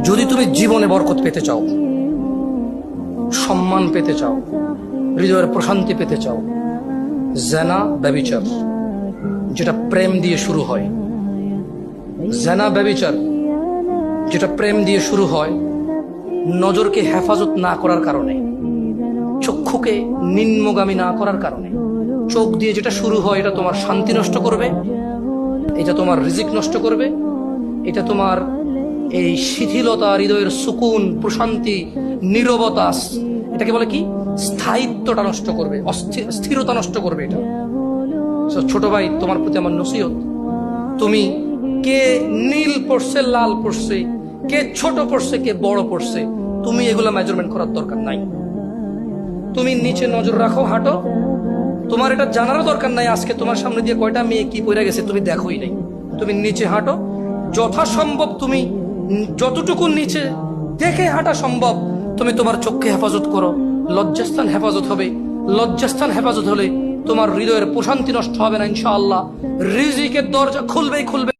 যদি তুমি জীবনে বরকত পেতে চাও, সম্মান পেতে চাও, হৃদয়ের প্রশান্তি পেতে চাও, জেনা ব্যভিচার যেটা প্রেম দিয়ে শুরু হয়, জেনা ব্যভিচার যেটা প্রেম দিয়ে শুরু হয়, নজরকে হেফাজত না করার কারণে, চক্ষুকে নিম্নগামী না করার কারণে, চোখ দিয়ে যেটা শুরু হয় এটা তোমার শান্তি নষ্ট করবে, এটা তোমার রিজিক নষ্ট করবে, এটা তোমার এই শিথিলতা, হৃদয়ের সুকুন, প্রশান্তি, নীরবতা, এটাকে বলে কি স্থায়িত্বটা নষ্ট করবে, স্থিরতা নষ্ট করবে এটা। ছোট ভাই, তোমার প্রতি আমার নসিহত, তুমি কে নীল পড়ছে, লাল পড়ছে, কে ছোট পড়ছে, কে বড় পড়ছে, তুমি এগুলো মেজারমেন্ট করার দরকার নাই। তুমি নিচে নজর রাখো, হাঁটো, তোমার এটা জানারও দরকার নাই আজকে তোমার সামনে দিয়ে কয়টা মেয়ে কি পড়ে গেছে তুমি দেখোই নাই। তুমি নিচে হাঁটো, যথাসম্ভব তুমি যতটুকু নিচে দেখে হাঁটা সম্ভব তুমি তোমার চোখকে হেফাজত করো। লজ্জাস্থান হেফাজত হবে, লজ্জাস্থান হেফাজত হলে তোমার হৃদয়ের প্রশান্তি নষ্ট হবে না ইনশাআল্লাহ। রিজিকের দরজা খুলবেই খুলবে।